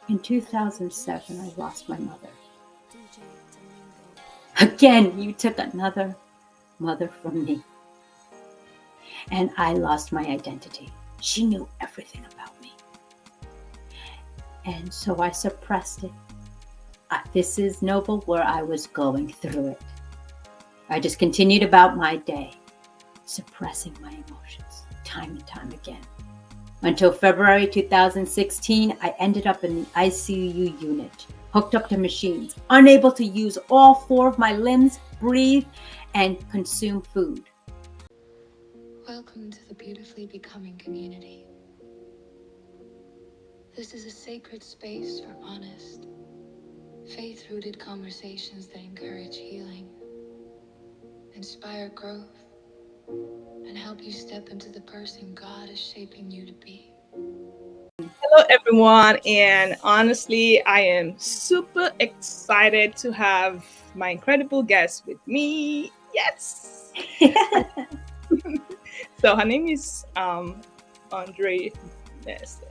In 2007, I lost my mother. Again, you took another mother from me. And I lost my identity. She knew everything about me. And so I suppressed it. This is noble where I was going through it. I just continued about my day, suppressing my emotions time and time again. Until February 2016, I ended up in the ICU unit, hooked up to machines, unable to use all 4 of my limbs, breathe, and consume food. Welcome to the Beautifully Becoming community. This is a sacred space for honest, faith-rooted conversations that encourage healing, inspire growth, and help you step into the person God is shaping you to be. Hello, everyone. And honestly, I am super excited to have my incredible guest with me. Yes. So her name is Andrea Mason.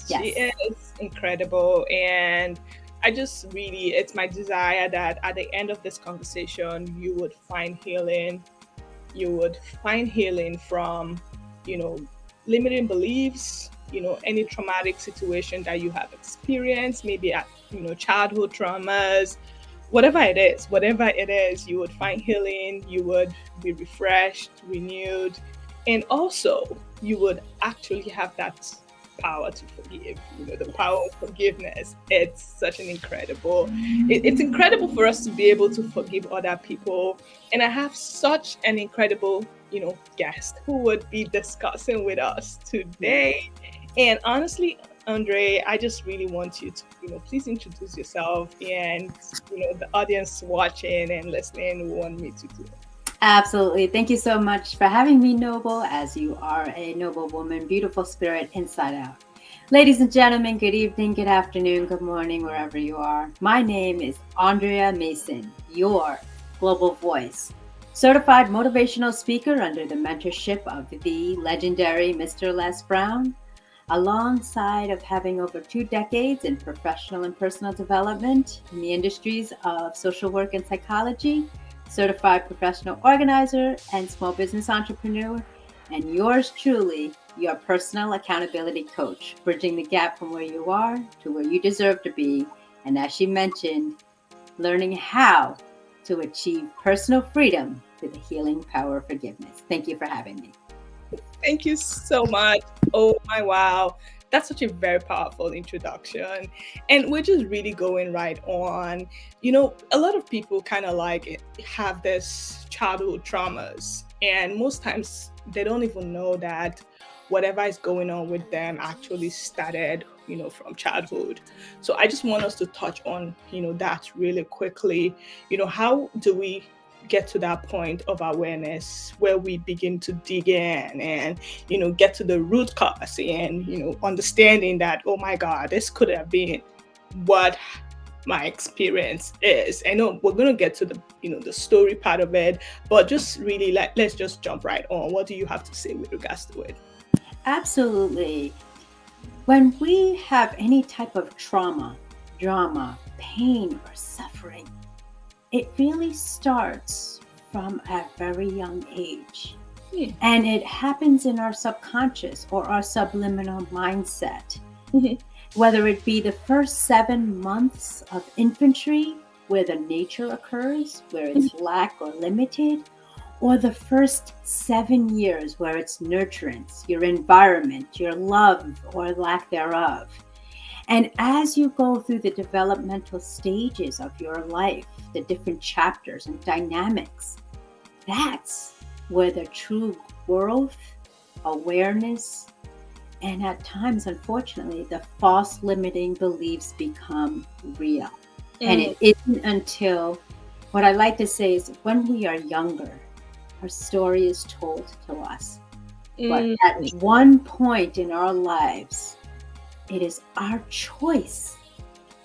She Yes. is incredible. And it's my desire that at the end of this conversation, you would find healing. You would find healing from, you know, limiting beliefs, any traumatic situation that you have experienced, maybe at, childhood traumas, whatever it is, you would find healing, you would be refreshed, renewed, and also you would actually have that power to forgive, the power of forgiveness. It's such an it's incredible for us to be able to forgive other people. And I have such an incredible, guest who would be discussing with us today. And honestly, Andre, I just really want you to, please introduce yourself, and, the audience watching and listening want me to do it. Absolutely. Thank you so much for having me, Noble, as you are a noble woman, beautiful spirit inside out. Ladies and gentlemen, good evening, good afternoon, good morning, wherever you are. My name is Andrea Mason, your global voice. Certified motivational speaker under the mentorship of the legendary Mr. Les Brown, alongside of having over 2 decades in professional and personal development in the industries of social work and psychology, certified professional organizer and small business entrepreneur, and yours truly, your personal accountability coach, bridging the gap from where you are to where you deserve to be. And as she mentioned, learning how to achieve personal freedom through the healing power of forgiveness. Thank you for having me. Thank you so much. Oh my wow. That's such a very powerful introduction. And we're just really going right on. A lot of people kind of have this childhood traumas, and most times they don't even know that whatever is going on with them actually started, from childhood. So I just want us to touch on, that really quickly. How do we get to that point of awareness where we begin to dig in and get to the root cause, and understanding that, oh my god, this could have been what my experience is. I know we're going to get to the story part of it, but just really let's just jump right on. What do you have to say with regards to it? Absolutely. When we have any type of trauma, drama, pain, or suffering, it really starts from a very young age. Yeah. And it happens in our subconscious or our subliminal mindset. Whether it be the first 7 months of infancy, where the nature occurs, where it's lack or limited, or the first 7 years where it's nurturance, your environment, your love or lack thereof. And as you go through the developmental stages of your life, the different chapters and dynamics, that's where the true growth, awareness, and at times, unfortunately, the false limiting beliefs become real. And it isn't until, what I like to say is, when we are younger, our story is told to us. But at one point in our lives, it is our choice,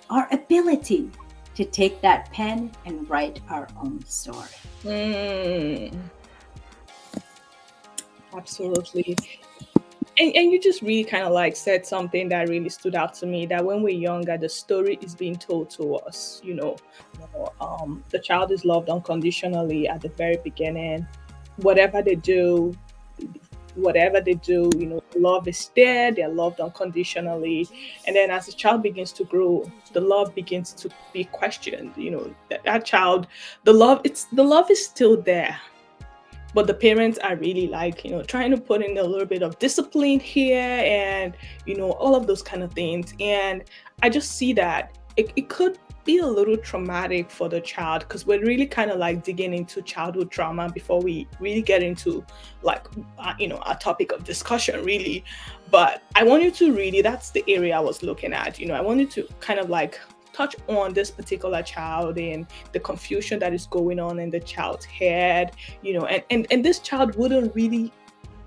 our ability to take that pen and write our own story. Absolutely. And you just really kind of like said something that really stood out to me, that when we're younger, the story is being told to us, the child is loved unconditionally at the very beginning. Whatever they do, love is there, they're loved unconditionally. And then as the child begins to grow, the love begins to be questioned. That child, the love is still there, but the parents are really like, trying to put in a little bit of discipline here, and all of those kind of things. And I just see that it could be a little traumatic for the child, because we're really kind of like digging into childhood trauma before we really get into like our topic of discussion, really. But I want you to really, that's the area I was looking at. I wanted to kind of like touch on this particular child and the confusion that is going on in the child's head, and this child wouldn't really,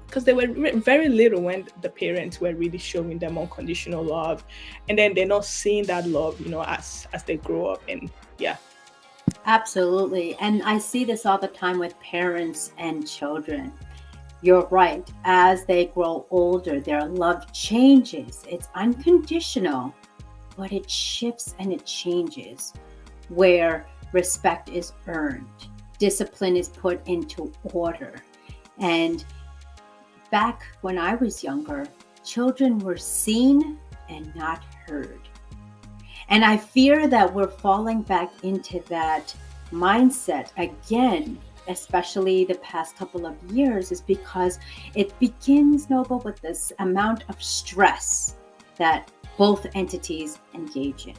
because they were very little when the parents were really showing them unconditional love, and then they're not seeing that love, as they grow up. And yeah. Absolutely. And I see this all the time with parents and children. You're right. As they grow older, their love changes. It's unconditional, but it shifts and it changes, where respect is earned, discipline is put into order. And back when I was younger, children were seen and not heard. And I fear that we're falling back into that mindset again, especially the past couple of years, is because it begins, Noble, with this amount of stress that both entities engage in.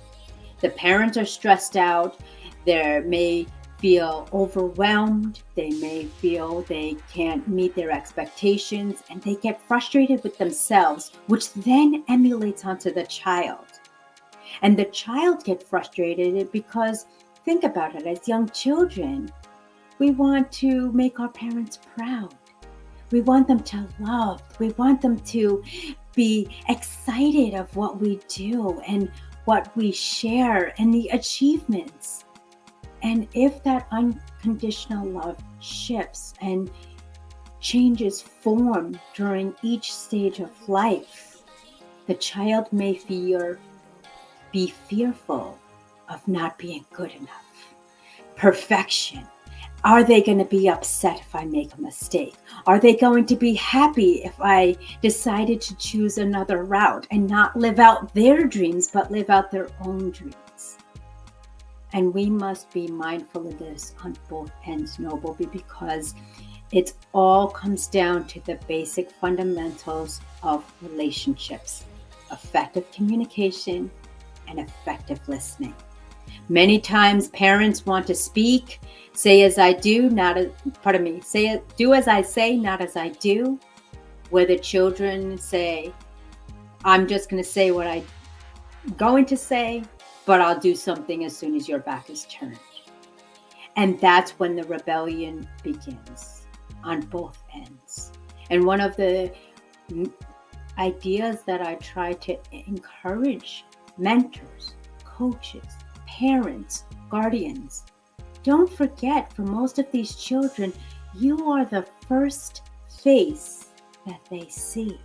The parents are stressed out. They may feel overwhelmed. They may feel they can't meet their expectations, and they get frustrated with themselves, which then emulates onto the child. And the child gets frustrated because, think about it, as young children, we want to make our parents proud. We want them to love. We want them to be excited of what we do and what we share and the achievements. And if that unconditional love shifts and changes form during each stage of life, the child may be fearful of not being good enough. Perfection. Are they going to be upset if I make a mistake? Are they going to be happy if I decided to choose another route and not live out their dreams, but live out their own dreams? And we must be mindful of this on both ends, Noble, because it all comes down to the basic fundamentals of relationships: effective communication and effective listening. Many times parents want to speak, say as I do, do as I say, not as I do, where the children say, I'm just going to say what I'm going to say, but I'll do something as soon as your back is turned. And that's when the rebellion begins on both ends. And one of the ideas that I try to encourage mentors, coaches, parents, guardians, don't forget, for most of these children, you are the first face that they see.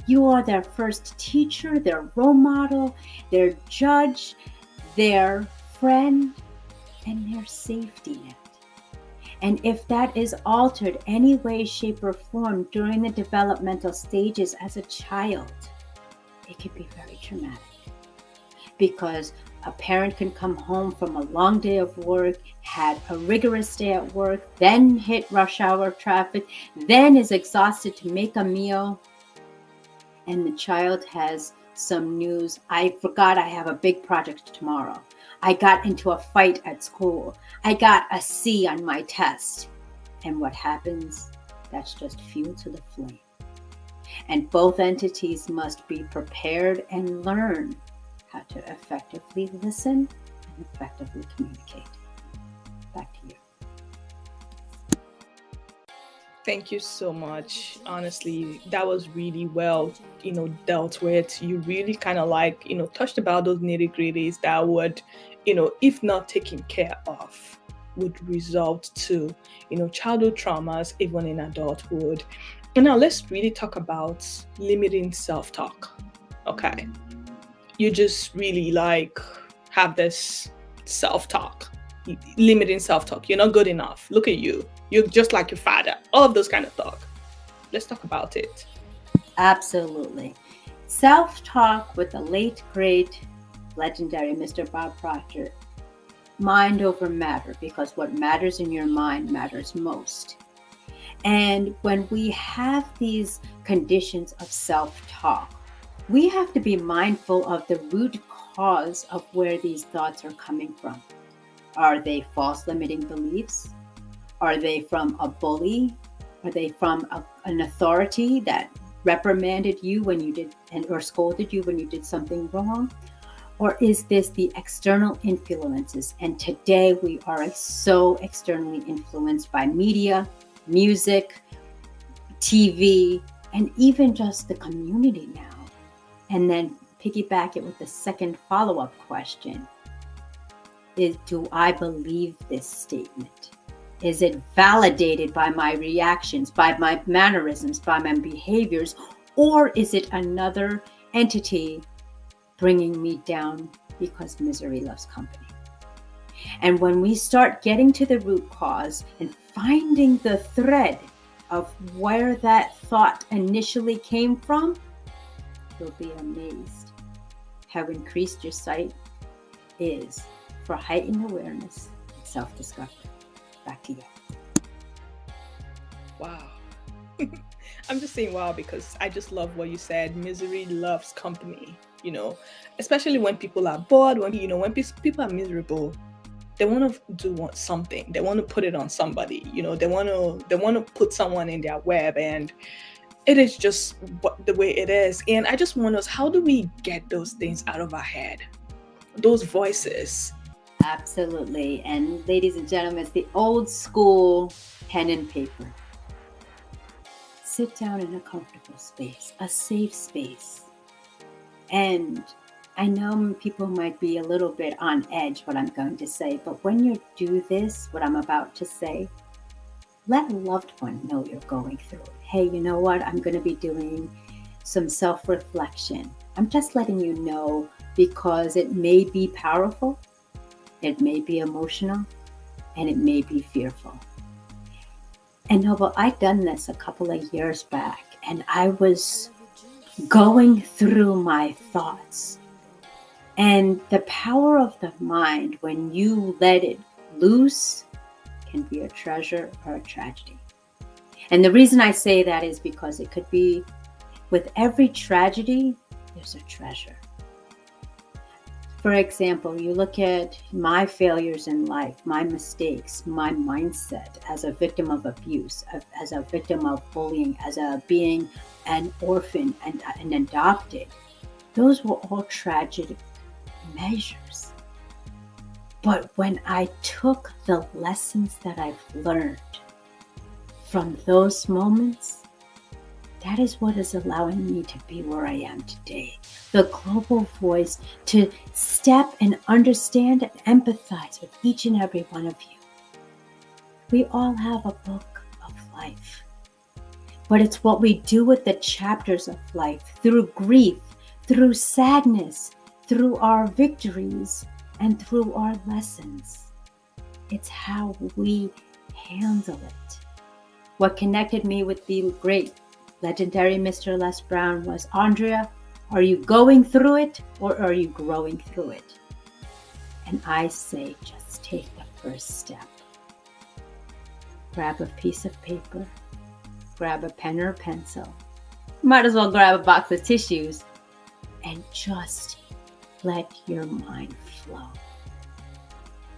You are their first teacher, their role model, their judge, their friend, and their safety net. And if that is altered any way, shape, or form during the developmental stages as a child, it can be very traumatic. Because a parent can come home from a long day of work, had a rigorous day at work, then hit rush hour traffic, then is exhausted to make a meal, and the child has some news. I forgot I have a big project tomorrow. I got into a fight at school. I got a C on my test. And what happens? That's just fuel to the flame. And both entities must be prepared and learn how to effectively listen and effectively communicate. Back to you. Thank you so much. Honestly, that was really well, dealt with. You really kind of like, touched about those nitty gritties that would, if not taken care of, would result to, childhood traumas, even in adulthood. And now let's really talk about limiting self-talk. Okay. You just really like have this self-talk, limiting self-talk. You're not good enough. Look at you. You're just like your father. All of those kind of talk. Let's talk about it. Absolutely. Self-talk with the late, great, legendary Mr. Bob Proctor. Mind over matter, because what matters in your mind matters most. And when we have these conditions of self-talk, we have to be mindful of the root cause of where these thoughts are coming from. Are they false limiting beliefs? Are they from a bully? Are they from an authority that reprimanded you when you did or scolded you when you did something wrong? Or is this the external influences? And today we are so externally influenced by media, music, TV, and even just the community now. And then piggyback it with the second follow-up question. Do I believe this statement? Is it validated by my reactions, by my mannerisms, by my behaviors, or is it another entity bringing me down because misery loves company? And when we start getting to the root cause and finding the thread of where that thought initially came from, you'll be amazed how increased your sight is for heightened awareness and self-discovery. Back to you. Wow. I'm just saying wow because I just love what you said. Misery loves company, especially when people are bored, when people are miserable, they want to do something. They want to put it on somebody, they want to put someone in their web, and it is just the way it is. And I just want us, how do we get those things out of our head? Those voices. Absolutely. And ladies and gentlemen, it's the old school pen and paper. Sit down in a comfortable space, a safe space. And I know people might be a little bit on edge what I'm going to say, but when you do this, what I'm about to say, let a loved one know you're going through it. Hey, you know what? I'm going to be doing some self-reflection. I'm just letting you know because it may be powerful, it may be emotional, and it may be fearful. And Noble, I'd done this a couple of years back, and I was going through my thoughts. And the power of the mind, when you let it loose, can be a treasure or a tragedy. And the reason I say that is because it could be, with every tragedy, there's a treasure. For example, you look at my failures in life, my mistakes, my mindset as a victim of abuse, as a victim of bullying, as a being an orphan and adopted. Those were all tragic measures. But when I took the lessons that I've learned from those moments, that is what is allowing me to be where I am today. The global voice to step and understand and empathize with each and every one of you. We all have a book of life, but it's what we do with the chapters of life, through grief, through sadness, through our victories, and through our lessons. It's how we handle it. What connected me with the great legendary Mr. Les Brown was, Andrea, are you going through it or are you growing through it? And I say, just take the first step. Grab a piece of paper, grab a pen or a pencil, might as well grab a box of tissues, and just let your mind flow.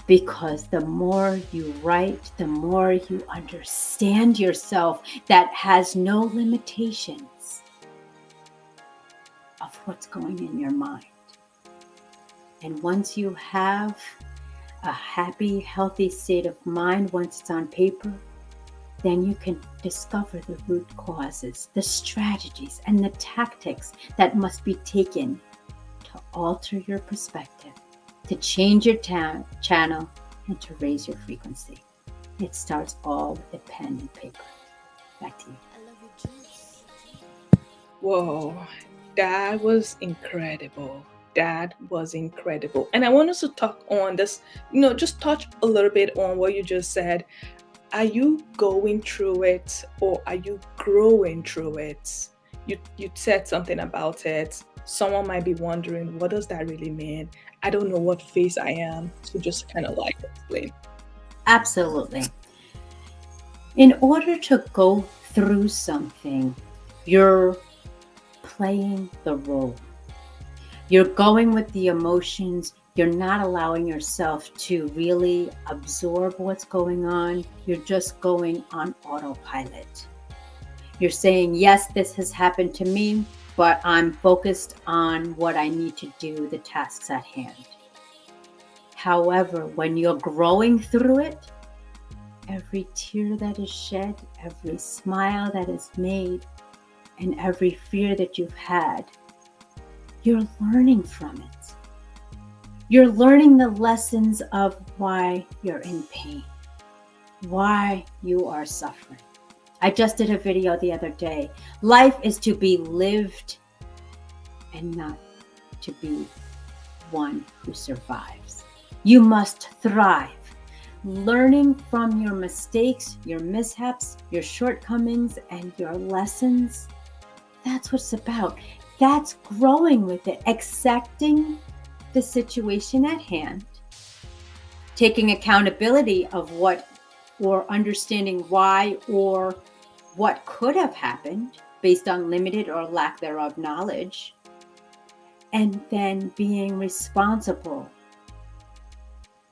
Because the more you write, the more you understand yourself that has no limitations of what's going in your mind. And once you have a happy, healthy state of mind, once it's on paper, then you can discover the root causes, the strategies, and the tactics that must be taken to alter your perspective, to change your channel, and to raise your frequency. It starts all with a pen and paper. Back to you. Whoa, that was incredible. That was incredible. And I want us to talk on this, just touch a little bit on what you just said. Are you going through it or are you growing through it? You said something about it. Someone might be wondering, what does that really mean? I don't know what phase I am. So just kind of like explain. Absolutely. In order to go through something, you're playing the role. You're going with the emotions. You're not allowing yourself to really absorb what's going on. You're just going on autopilot. You're saying, yes, this has happened to me, but I'm focused on what I need to do, the tasks at hand. However, when you're growing through it, every tear that is shed, every smile that is made, and every fear that you've had, you're learning from it. You're learning the lessons of why you're in pain, why you are suffering. I just did a video the other day. Life is to be lived and not to be one who survives. You must thrive. Learning from your mistakes, your mishaps, your shortcomings, and your lessons. That's what it's about. That's growing with it, accepting the situation at hand, taking accountability of what, or understanding why or what could have happened based on limited or lack thereof knowledge, and then being responsible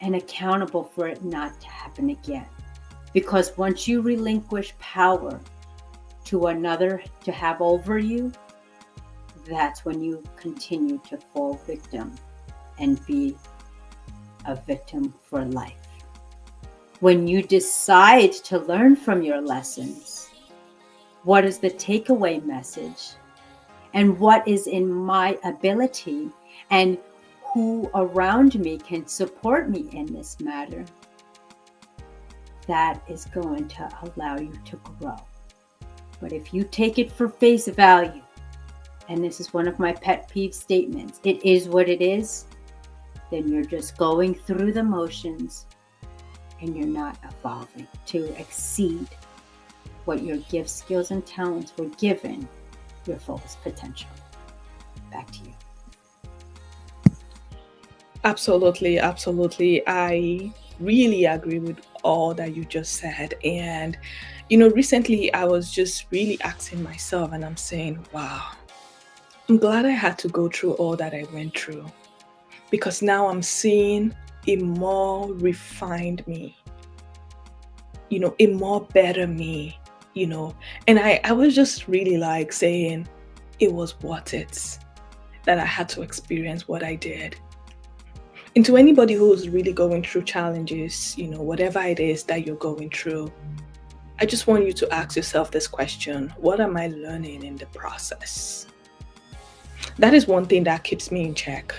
and accountable for it not to happen again. Because once you relinquish power to another to have over you, that's when you continue to fall victim and be a victim for life. When you decide to learn from your lessons, what is the takeaway message, and what is in my ability, and who around me can support me in this matter, that is going to allow you to grow. But if you take it for face value, and this is one of my pet peeve statements, it is what it is, then you're just going through the motions and you're not evolving to exceed what your gifts, skills, and talents were given, your fullest potential. Back to you. Absolutely, absolutely. I really agree with all that you just said. And, recently I was just really asking myself and I'm saying, wow, I'm glad I had to go through all that I went through because now I'm seeing a more refined me, a more better me, And I was just really like saying it was worth it that I had to experience what I did. And to anybody who's really going through challenges, whatever it is that you're going through, I just want you to ask yourself this question: what am I learning in the process? That is one thing that keeps me in check.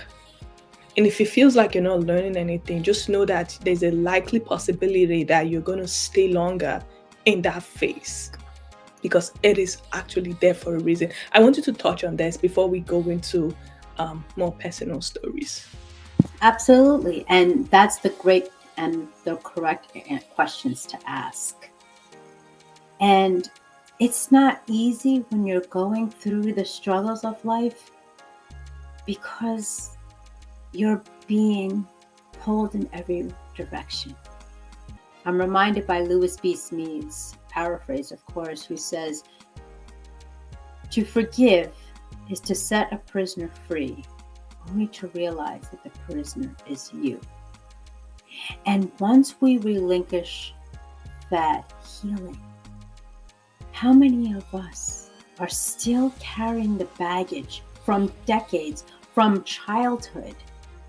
And if it feels like you're not learning anything, just know that there's a likely possibility that you're going to stay longer in that phase because it is actually there for a reason. I want you to touch on this before we go into more personal stories. Absolutely. And that's the great and the correct questions to ask. And it's not easy when you're going through the struggles of life because you're being pulled in every direction. I'm reminded by Louis B. Smedes, paraphrase of course, who says, to forgive is to set a prisoner free, only to realize that the prisoner is you. And once we relinquish that healing, how many of us are still carrying the baggage from decades, from childhood,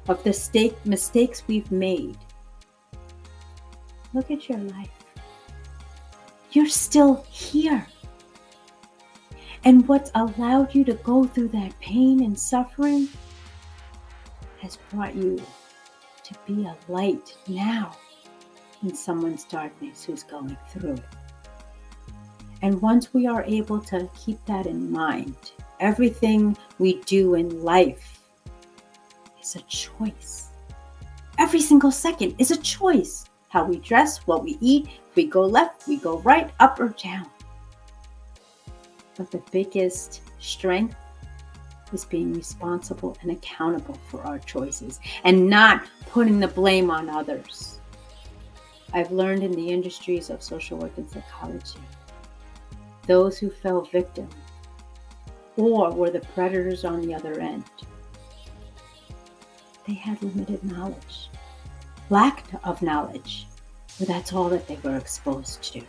of the mistakes we've made? Look at your life. You're still here. And what's allowed you to go through that pain and suffering has brought you to be a light now in someone's darkness who's going through it. And once we are able to keep that in mind everything we do in life is a choice. Every single second is a choice. How we dress, what we eat, if we go left, we go right, up or down. But the biggest strength is being responsible and accountable for our choices and not putting the blame on others. I've learned in the industries of social work and psychology, those who fell victim or were the predators on the other end, they had limited knowledge, lack of knowledge, but that's all that they were exposed to.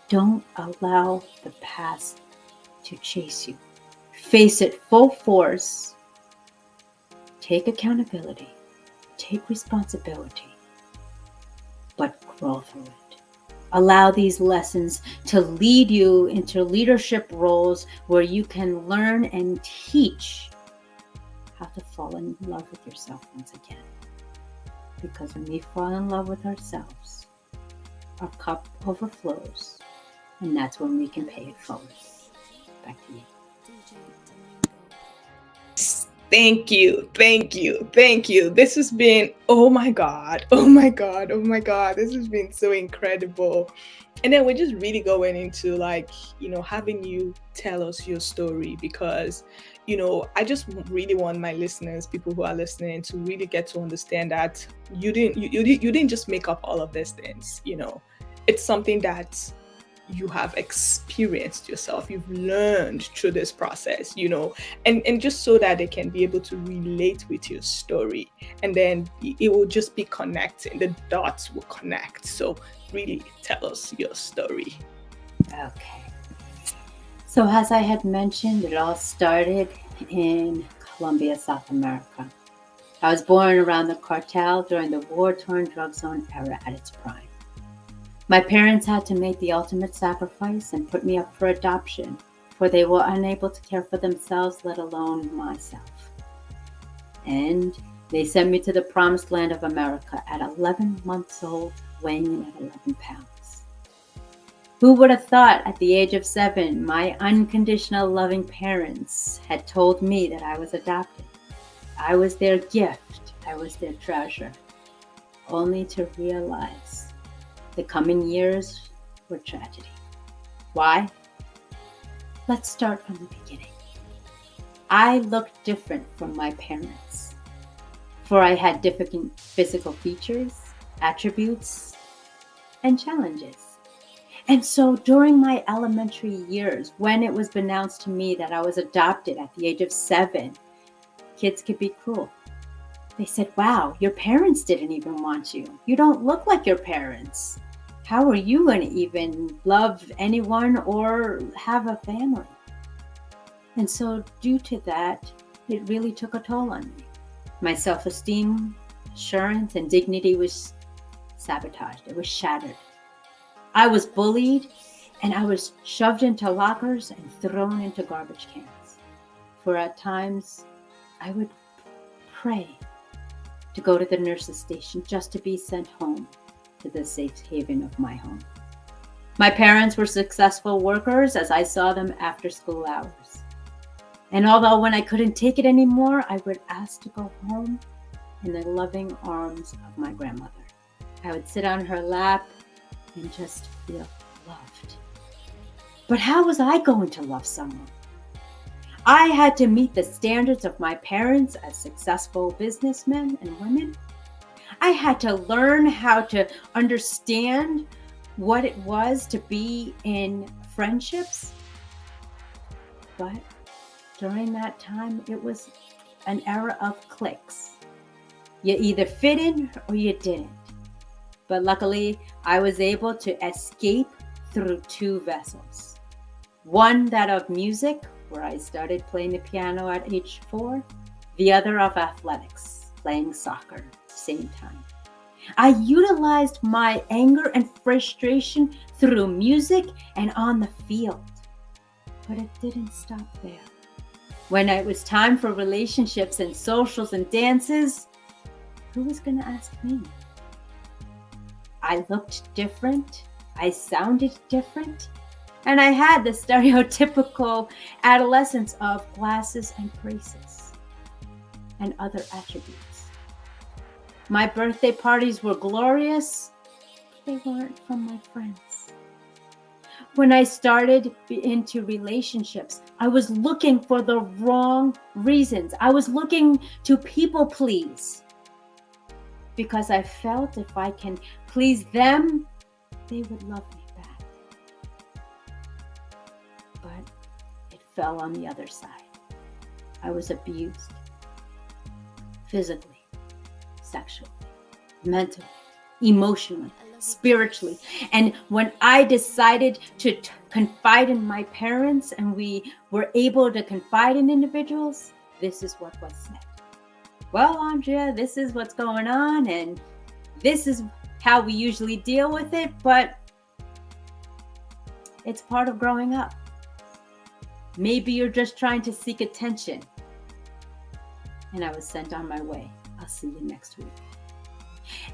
Don't allow the past to chase you. Face it full force. Take accountability. Take responsibility. But grow through it. Allow these lessons to lead you into leadership roles where you can learn and teach how to fall in love with yourself once again. Because when we fall in love with ourselves, our cup overflows, and that's when we can pay it forward. Back to you. Thank you. This has been, oh my God. This has been so incredible. And then we're just really going into having you tell us your story, because, I just really want my listeners, people who are listening, to really get to understand that you didn't just make up all of these things. It's something that you have experienced yourself, you've learned through this process, and just so that they can be able to relate with your story, and then it will just be connecting, the dots will connect. So really tell us your story. Okay. So as I had mentioned, it all started in Colombia, South America. I was born around the cartel during the war-torn drug zone era at its prime. My parents had to make the ultimate sacrifice and put me up for adoption, for they were unable to care for themselves, let alone myself. And they sent me to the promised land of America at 11 months old, weighing in at 11 pounds. Who would have thought at the age of 7, my unconditional loving parents had told me that I was adopted. I was their gift, I was their treasure, only to realize the coming years were tragedy. Why? Let's start from the beginning. I looked different from my parents, for I had different physical features, attributes, and challenges. And so during my elementary years, when it was announced to me that I was adopted at the age of 7, kids could be cruel. They said, wow, your parents didn't even want you. You don't look like your parents. How are you going to even love anyone or have a family? And so due to that, it really took a toll on me. My self-esteem, assurance, and dignity was sabotaged. It was shattered. I was bullied, and I was shoved into lockers and thrown into garbage cans. For at times, I would pray to go to the nurse's station just to be sent home to the safe haven of my home. My parents were successful workers as I saw them after school hours. And although when I couldn't take it anymore, I would ask to go home in the loving arms of my grandmother. I would sit on her lap and just feel loved. But how was I going to love someone? I had to meet the standards of my parents as successful businessmen and women. I had to learn how to understand what it was to be in friendships. But during that time, it was an era of cliques. You either fit in or you didn't. But luckily, I was able to escape through 2 vessels. One, that of music, where I started playing the piano at age 4. The other of athletics, playing soccer, same time. I utilized my anger and frustration through music and on the field. But it didn't stop there. When it was time for relationships and socials and dances, who was going to ask me? I looked different. I sounded different. And I had the stereotypical adolescence of glasses and braces and other attributes. My birthday parties were glorious, but they weren't from my friends. When I started into relationships, I was looking for the wrong reasons. I was looking to people please because I felt if I can please them, they would love me back. But it fell on the other side. I was abused physically, sexually, mentally, emotionally, spiritually. And when I decided to confide in my parents and we were able to confide in individuals, this is what was said. Well, Andrea, this is what's going on and this is how we usually deal with it, but it's part of growing up. Maybe you're just trying to seek attention. And I was sent on my way. I'll see you next week.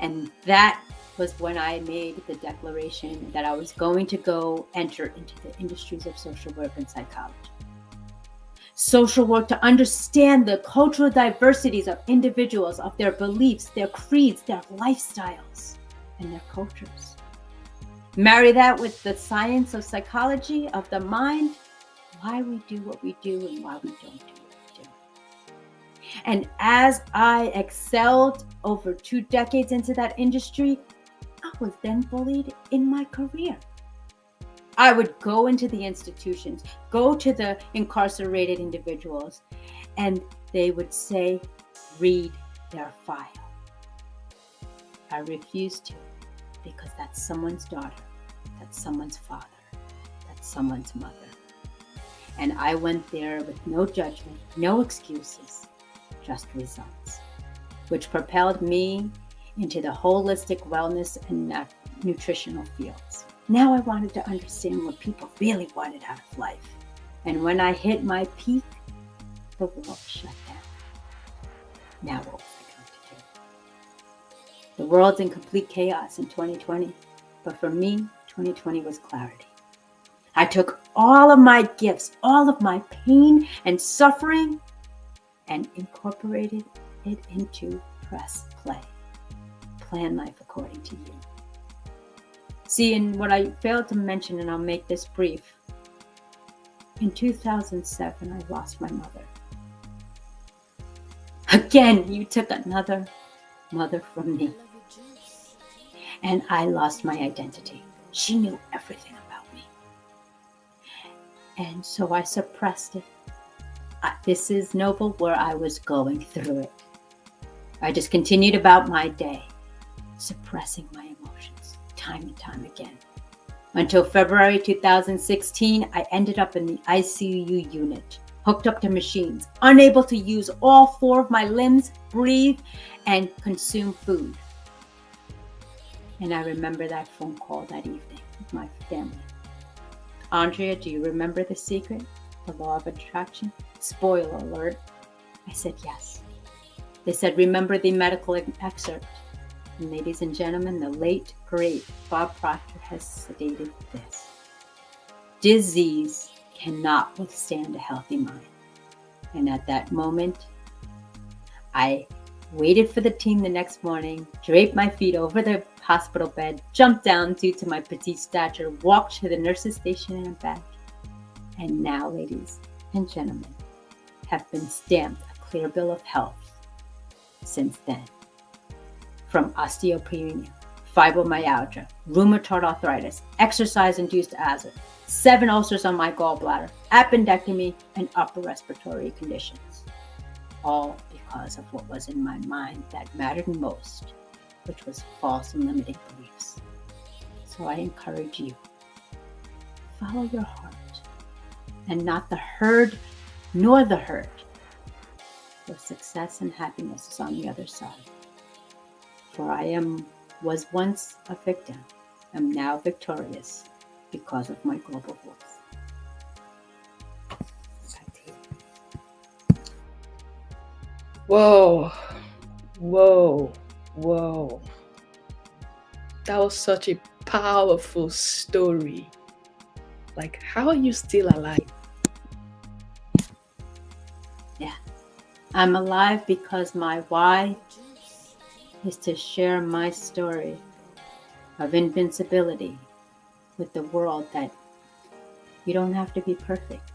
And that was when I made the declaration that I was going to go enter into the industries of social work and psychology. Social work to understand the cultural diversities of individuals, of their beliefs, their creeds, their lifestyles, and their cultures. Marry that with the science of psychology, of the mind, why we do what we do and why we don't do what we do. And as I excelled over 2 decades into that industry, I was then bullied in my career. I would go into the institutions, go to the incarcerated individuals, and they would say, read their file. I refused to, because that's someone's daughter, that's someone's father, that's someone's mother. And I went there with no judgment, no excuses, just results, which propelled me into the holistic wellness and nutritional fields. Now I wanted to understand what people really wanted out of life. And when I hit my peak, the world shut down. Now what was I going to do? The world's in complete chaos in 2020, but for me, 2020 was clarity. I took all of my gifts, all of my pain and suffering, and incorporated it into press play. Plan life according to you. See, and what I failed to mention, and I'll make this brief, in 2007, I lost my mother. Again, you took another mother from me. And I lost my identity. She knew everything about me. And so I suppressed it. This is noble where I was going through it. I just continued about my day, suppressing my emotions time and time again. Until February 2016, I ended up in the ICU unit, hooked up to machines, unable to use all 4 of my limbs, breathe, and consume food. And I remember that phone call that evening with my family. Andrea, do you remember the secret? The law of attraction? Spoiler alert. I said yes. They said, remember the medical excerpt. And ladies and gentlemen, the late, great Bob Proctor has stated this. Disease cannot withstand a healthy mind. And at that moment, I waited for the team the next morning, draped my feet over the hospital bed, jumped down due to my petite stature, walked to the nurse's station and back. And now, ladies and gentlemen, have been stamped a clear bill of health since then. From osteopenia, fibromyalgia, rheumatoid arthritis, exercise-induced asthma, 7 ulcers on my gallbladder, appendectomy, and upper respiratory conditions. All because of what was in my mind that mattered most, which was false and limiting beliefs. So I encourage you, follow your heart and not the herd nor the hurt. For success and happiness is on the other side. For I was once a victim, am now victorious because of my global voice. Back to you. Whoa. That was such a powerful story. Like, how are you still alive? Yeah. I'm alive because my why is to share my story of invincibility with the world, that you don't have to be perfect.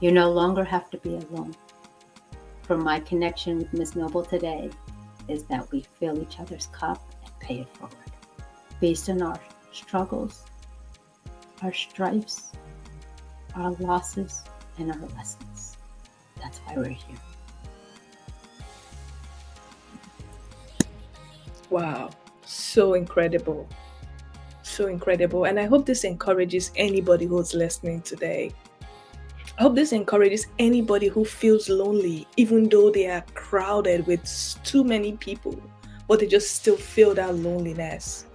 You no longer have to be alone. For my connection with Miss Noble today is that we fill each other's cup and pay it forward based on our struggles, our stripes, our losses, and our lessons. That's why we're here. Wow, so incredible. So incredible. And I hope this encourages anybody who's listening today. I hope this encourages anybody who feels lonely, even though they are crowded with too many people, but they just still feel that loneliness.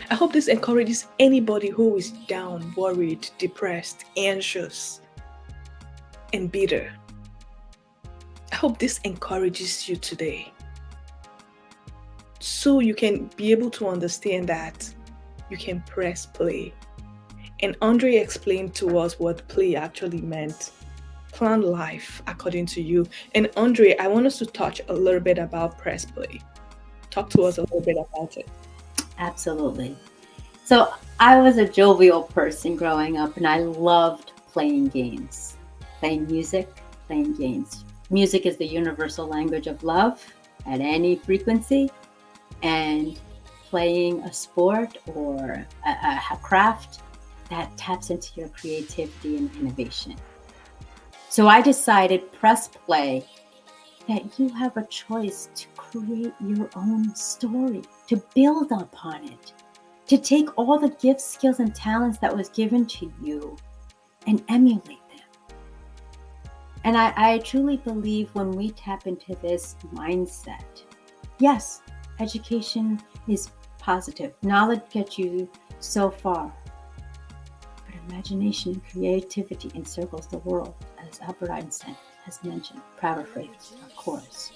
I hope this encourages anybody who is down, worried, depressed, anxious, and bitter. I hope this encourages you today, so you can be able to understand that you can press play. And Andre explained to us what play actually meant. Plan life according to you. And Andre, I want us to touch a little bit about press play. Talk to us a little bit about it. Absolutely. So I was a jovial person growing up, and I loved playing games, playing music, playing games. Music is the universal language of love at any frequency, and playing a sport or a craft that taps into your creativity and innovation. So I decided, press play, that you have a choice to create your own story, to build upon it, to take all the gifts, skills, and talents that was given to you and emulate them. And I truly believe when we tap into this mindset, yes, education is positive. Knowledge gets you so far. But imagination and creativity encircles the world, as Albert Einstein has mentioned, paraphrased, of course.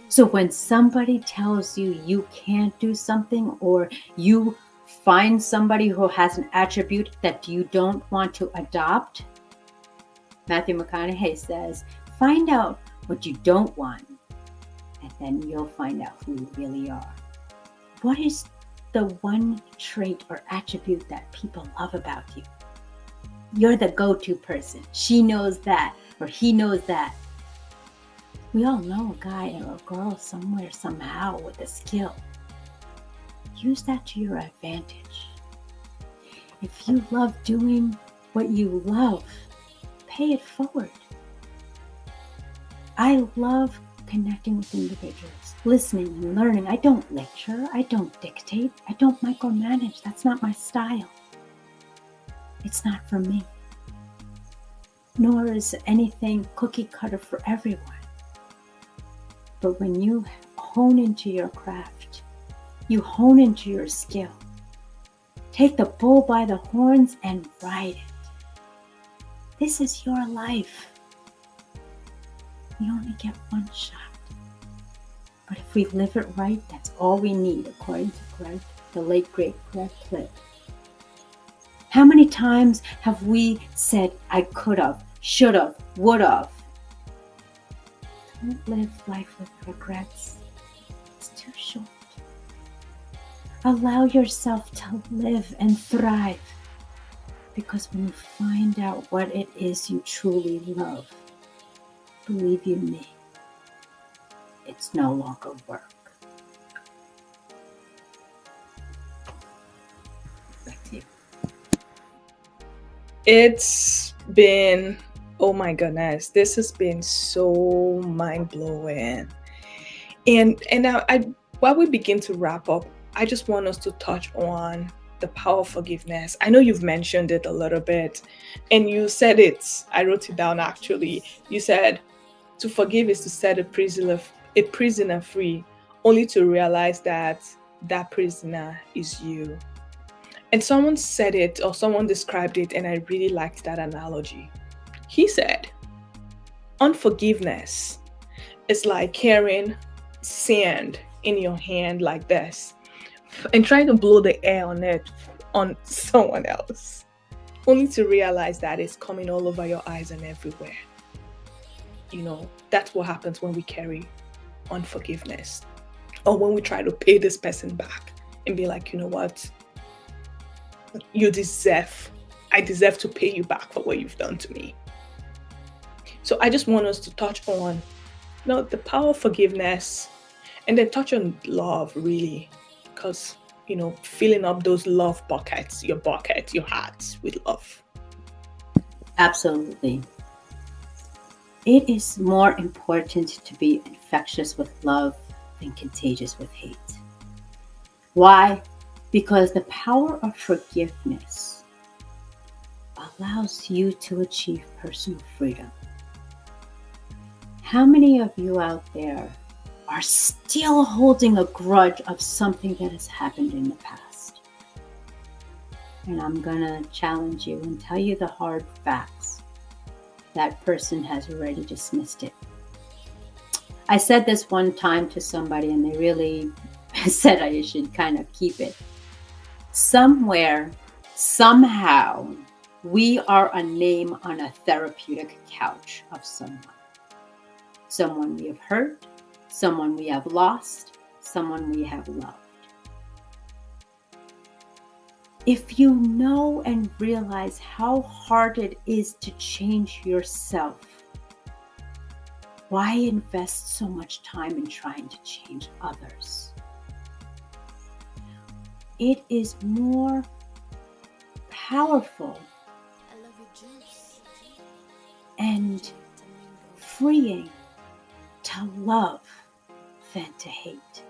So when somebody tells you you can't do something, or you find somebody who has an attribute that you don't want to adopt, Matthew McConaughey says, find out what you don't want, and then you'll find out who you really are. What is the one trait or attribute that people love about you? You're the go-to person. She knows that, or he knows that. We all know a guy or a girl somewhere, somehow, with a skill. Use that to your advantage. If you love doing what you love, pay it forward. I love connecting with individuals, listening and learning. I don't lecture, I don't dictate, I don't micromanage. That's not my style. It's not for me. Nor is anything cookie cutter for everyone. But when you hone into your craft, you hone into your skill, take the bull by the horns and ride it. This is your life. We only get one shot. But if we live it right, that's all we need, according to Greg, the late great Greg Plitt. How many times have we said, I could have, should have, would have? Don't live life with regrets. It's too short. Allow yourself to live and thrive. Because when you find out what it is you truly love, believe you me, it's no longer work. Back to you. It's been, oh my goodness, this has been so mind-blowing. And I while we begin to wrap up, I just want us to touch on the power of forgiveness. I know you've mentioned it a little bit, and you said it, I wrote it down actually. You said to forgive is to set a prisoner free, only to realize that that prisoner is you. And someone said it, or someone described it, and I really liked that analogy. He said, unforgiveness is like carrying sand in your hand like this and trying to blow the air on it on someone else. only to realize that it's coming all over your eyes and everywhere. That's what happens when we carry unforgiveness, or when we try to pay this person back and be like, you know what, I deserve to pay you back for what you've done to me. So I just want us to touch on the power of forgiveness, and then touch on love, really, because filling up those love buckets, your hearts with love. Absolutely. It is more important to be infectious with love than contagious with hate. Why? Because the power of forgiveness allows you to achieve personal freedom. How many of you out there are still holding a grudge of something that has happened in the past? And I'm going to challenge you and tell you the hard facts. That person has already dismissed it. I said this one time to somebody, and they really said I should kind of keep it. Somewhere, somehow, we are a name on a therapeutic couch of someone. Someone we have hurt, someone we have lost, someone we have loved. If you know and realize how hard it is to change yourself, why invest so much time in trying to change others? It is more powerful and freeing to love than to hate.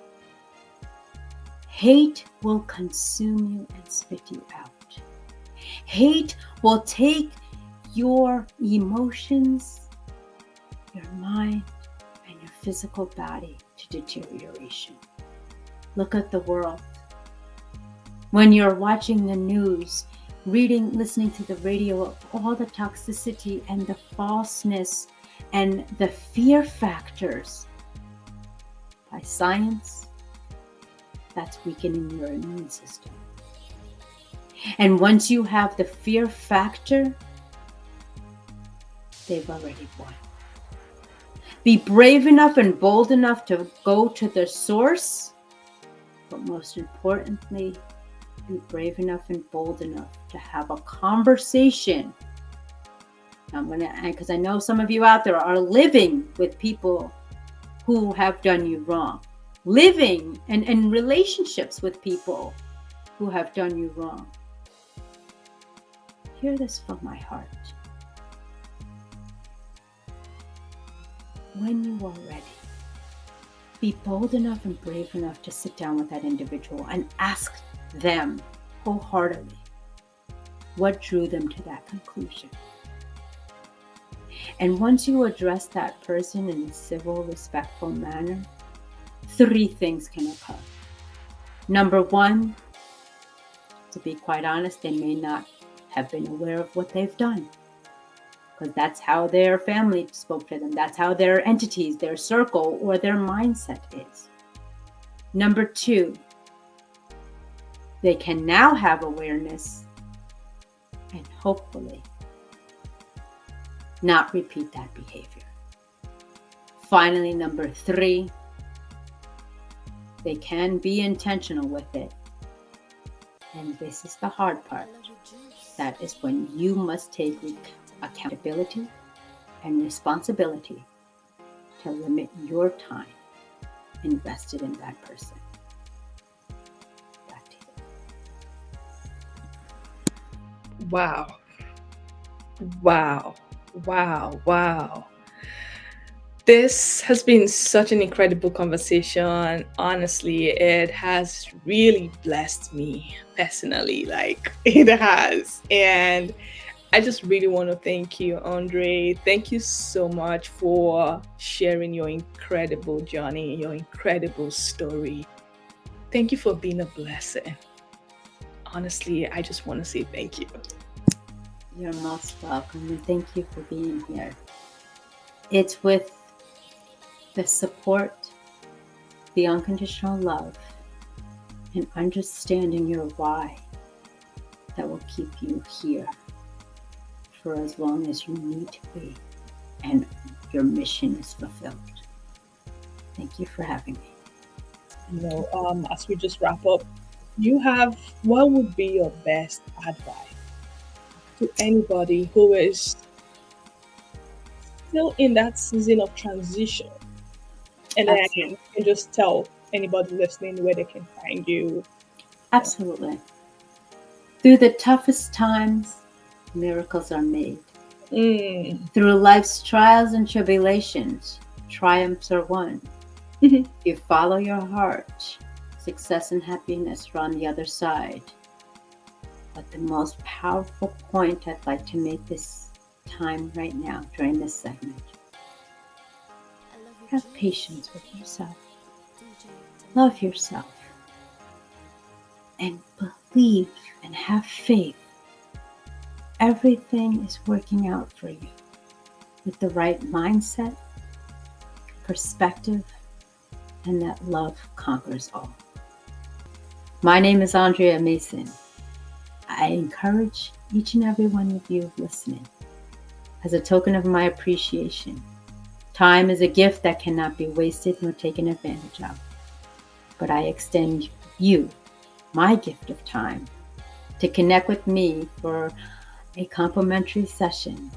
Hate will consume you and spit you out. Hate will take your emotions, your mind, and your physical body to deterioration. Look at the world. When you're watching the news, listening to the radio of all the toxicity and the falseness and the fear factors by science, that's weakening your immune system. And once you have the fear factor, they've already won. Be brave enough and bold enough to go to the source, but most importantly, be brave enough and bold enough to have a conversation. Because I know some of you out there are living with people who have done you wrong. Living and in relationships with people who have done you wrong. Hear this from my heart. When you are ready, be bold enough and brave enough to sit down with that individual and ask them wholeheartedly what drew them to that conclusion. And once you address that person in a civil, respectful manner, 3 things can occur. Number 1, to be quite honest, they may not have been aware of what they've done, because that's how their family spoke to them. That's how their entities, their circle, or their mindset is. Number 2, they can now have awareness and hopefully not repeat that behavior. Finally, number 3, they can be intentional with it. And this is the hard part. That is when you must take accountability and responsibility to limit your time invested in that person. Back to you. Wow. Wow. Wow. Wow. This has been such an incredible conversation. Honestly, it has really blessed me personally. Like, it has. And I just really want to thank you, Andre. Thank you so much for sharing your incredible journey, your incredible story. Thank you for being a blessing. Honestly, I just want to say thank you. You're most welcome, and thank you for being here. It's with the support, the unconditional love, and understanding your why that will keep you here for as long as you need to be, and your mission is fulfilled. Thank you for having me. As we just wrap up, what would be your best advice to anybody who is still in that season of transition? And then you can just tell anybody listening where they can find you. Absolutely. Through the toughest times, miracles are made. Through life's trials and tribulations, triumphs are won. If you follow your heart, success and happiness are on the other side. But the most powerful point I'd like to make this time right now during this segment: have patience with yourself. Love yourself. And believe and have faith. Everything is working out for you with the right mindset, perspective, and that love conquers all. My name is Andrea Mason. I encourage each and every one of you listening, as a token of my appreciation. Time is a gift that cannot be wasted nor taken advantage of. But I extend you my gift of time to connect with me for a complimentary session.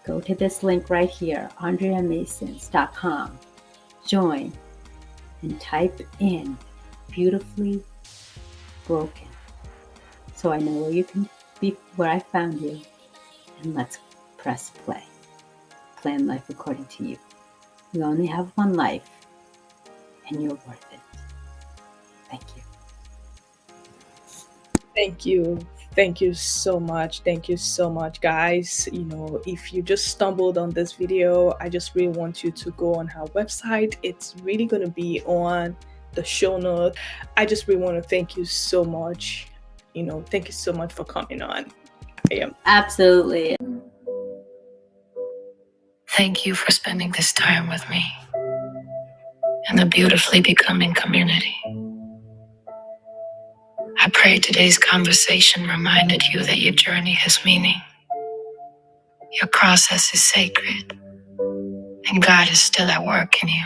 Go to this link right here, andreamasons.com. Join and type in "beautifully broken" so I know where you can be, where I found you, and let's press play. Plan life according to you. You only have one life, and you're worth it. Thank you. Thank you. Thank you so much. Thank you so much, guys. If you just stumbled on this video, I just really want you to go on her website. It's really going to be on the show notes. I just really want to thank you so much. Thank you so much for coming on. Absolutely. Thank you for spending this time with me and the Beautifully Becoming community. I pray today's conversation reminded you that your journey has meaning. Your process is sacred, and God is still at work in you.